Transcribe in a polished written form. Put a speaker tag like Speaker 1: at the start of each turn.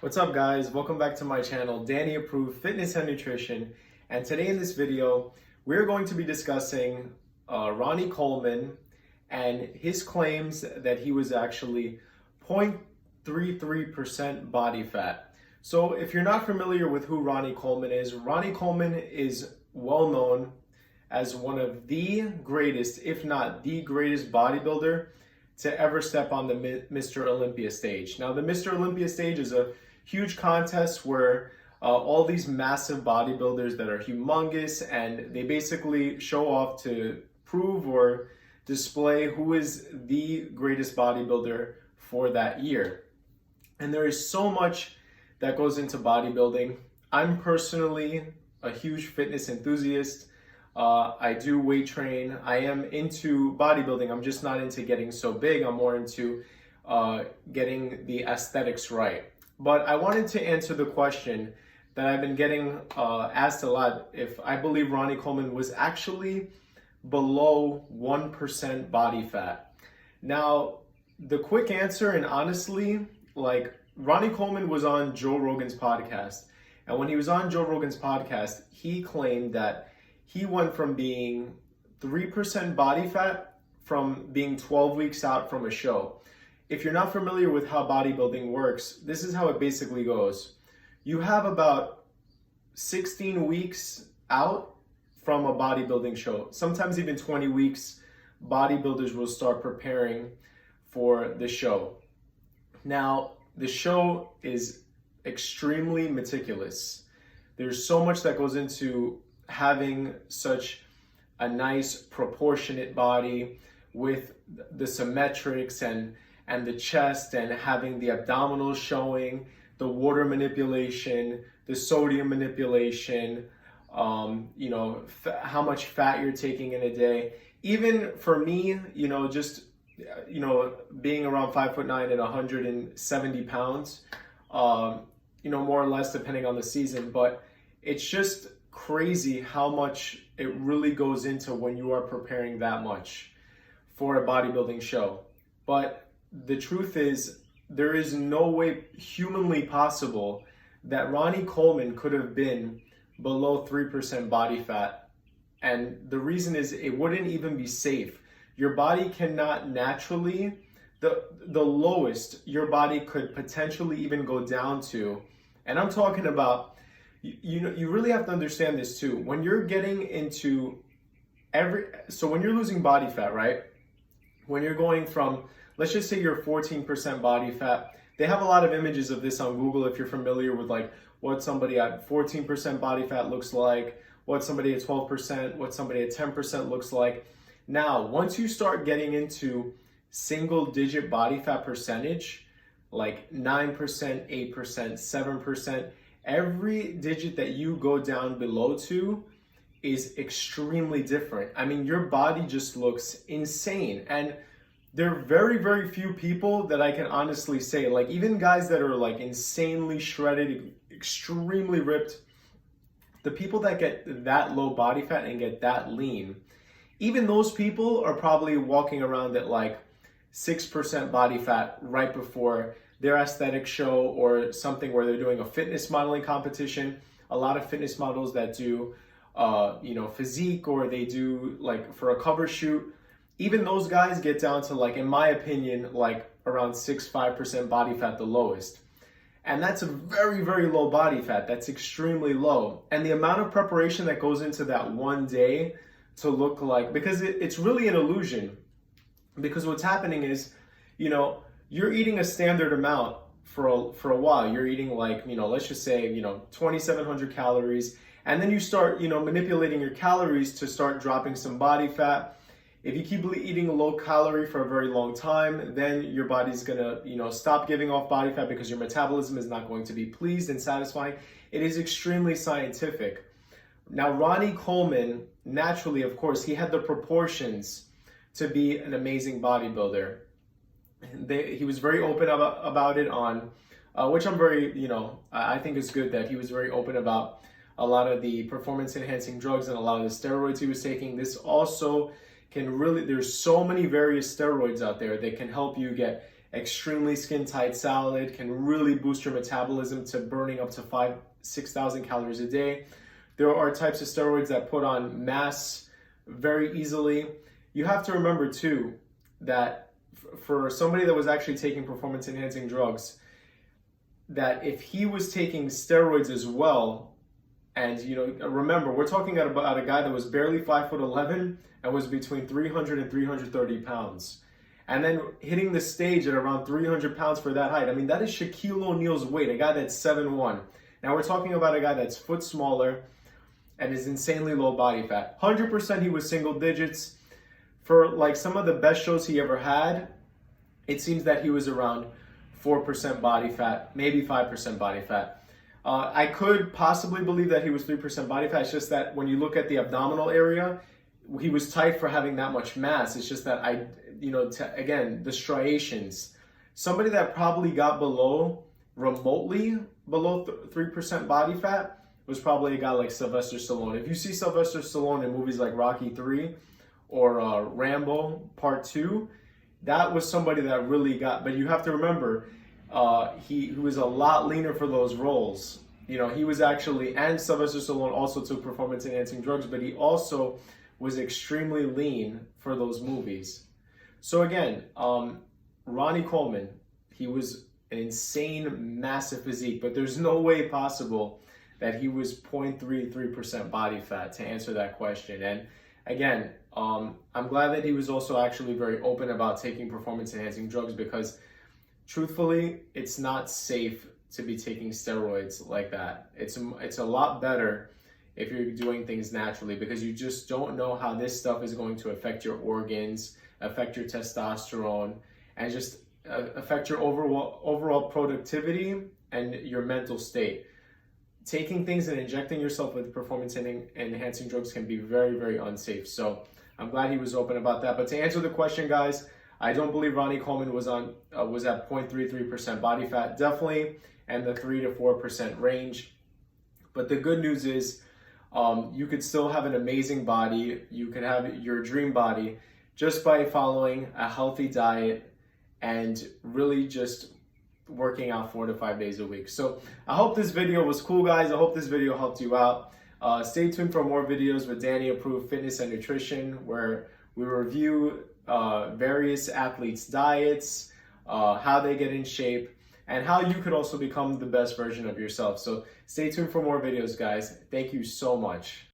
Speaker 1: What's up, guys? Welcome back to my channel, Danny Approved Fitness and Nutrition. And today in this video, we're going to be discussing Ronnie Coleman and his claims that he was actually 0.33% body fat. So if you're not familiar with who Ronnie Coleman is well known as one of the greatest, if not the greatest bodybuilder to ever step on the Mr. Olympia stage. Now, the Mr. Olympia stage is a huge contest where all these massive bodybuilders that are humongous, and they basically show off to prove or display who is the greatest bodybuilder for that year. And there is so much that goes into bodybuilding. I'm personally a huge fitness enthusiast. I do weight train. I am into bodybuilding. I'm just not into getting so big. I'm more into getting the aesthetics right. But I wanted to answer the question that I've been getting asked a lot, if I believe Ronnie Coleman was actually below 1% body fat. Now, the quick answer, and honestly, Ronnie Coleman was on Joe Rogan's podcast. And when he was on Joe Rogan's podcast, he claimed that he went from being 3% body fat from being 12 weeks out from a show. If you're not familiar with how bodybuilding works, this is how it basically goes. You have about 16 weeks out from a bodybuilding show. Sometimes even 20 weeks, bodybuilders will start preparing for the show. Now, the show is extremely meticulous. There's so much that goes into having such a nice proportionate body with the symmetrics and the chest, and having the abdominals showing, the water manipulation, the sodium manipulation, how much fat you're taking in a day. Even for me, being around 5'9" and 170 pounds, more or less depending on the season, but it's just crazy how much it really goes into when you are preparing that much for a bodybuilding show. But the truth is, there is no way humanly possible that Ronnie Coleman could have been below 3% body fat. And the reason is, it wouldn't even be safe. Your body cannot naturally, the lowest your body could potentially even go down to, and I'm talking about, you really have to understand this too. When you're getting into when you're losing body fat, right? When you're going from, let's just say you're 14% body fat. They have a lot of images of this on Google if you're familiar with what somebody at 14% body fat looks like, what somebody at 12%, what somebody at 10% looks like. Now, once you start getting into single digit body fat percentage, like 9%, 8%, 7%, every digit that you go down below to is extremely different. I mean, your body just looks insane. And there are very, very few people that I can honestly say, even guys that are insanely shredded, extremely ripped, the people that get that low body fat and get that lean, even those people are probably walking around at 6% body fat right before their aesthetic show or something where they're doing a fitness modeling competition. A lot of fitness models that do, physique, or they do for a cover shoot. Even those guys get down to in my opinion, around 5% body fat, the lowest. And that's a very, very low body fat. That's extremely low. And the amount of preparation that goes into that one day to look because it's really an illusion. Because what's happening is, you're eating a standard amount for a while. You're eating let's just say, 2,700 calories. And then you start, manipulating your calories to start dropping some body fat. If you keep eating low calorie for a very long time, then your body's gonna, stop giving off body fat because your metabolism is not going to be pleased and satisfying. It is extremely scientific. Now, Ronnie Coleman, naturally, of course, he had the proportions to be an amazing bodybuilder. He was very open about it on, which I'm very, I think is good that he was very open about a lot of the performance enhancing drugs and a lot of the steroids he was taking. This also can really, there's so many various steroids out there that can help you get extremely skin tight salad, can really boost your metabolism to burning up to 6,000 calories a day. There are types of steroids that put on mass very easily. You have to remember too that for somebody that was actually taking performance enhancing drugs, that if he was taking steroids as well, and remember, we're talking about a guy that was barely 5'11" and was between 300 and 330 pounds. And then hitting the stage at around 300 pounds for that height. I mean, that is Shaquille O'Neal's weight, a guy that's 7'1". Now we're talking about a guy that's foot smaller and is insanely low body fat. 100% he was single digits. For like some of the best shows he ever had, it seems that he was around 4% body fat, maybe 5% body fat. I could possibly believe that he was 3% body fat. It's just that when you look at the abdominal area, he was tight for having that much mass. It's just that again, the striations. Somebody that probably got remotely below 3% body fat was probably a guy like Sylvester Stallone. If you see Sylvester Stallone in movies like Rocky 3 or Rambo Part 2, that was somebody that really got, but you have to remember, he was a lot leaner for those roles. He was actually, and Sylvester Stallone also took performance enhancing drugs, but he also was extremely lean for those movies. So again, Ronnie Coleman, he was an insane, massive physique, but there's no way possible that he was 0.33% body fat, to answer that question. And again, I'm glad that he was also actually very open about taking performance enhancing drugs, because truthfully, it's not safe to be taking steroids like that. It's a lot better if you're doing things naturally, because you just don't know how this stuff is going to affect your organs, affect your testosterone, and just affect your overall productivity and your mental state. Taking things and injecting yourself with performance enhancing drugs can be very, very unsafe. So I'm glad he was open about that. But to answer the question, guys, I don't believe Ronnie Coleman was at 0.33% body fat, definitely, and the 3 to 4% range. But the good news is, you could still have an amazing body. You could have your dream body just by following a healthy diet and really just working out 4 to 5 days a week. So I hope this video was cool, guys. I hope this video helped you out. Stay tuned for more videos with Danny Approved Fitness and Nutrition, where we review various athletes' diets, how they get in shape, and how you could also become the best version of yourself. So stay tuned for more videos, guys. Thank you so much.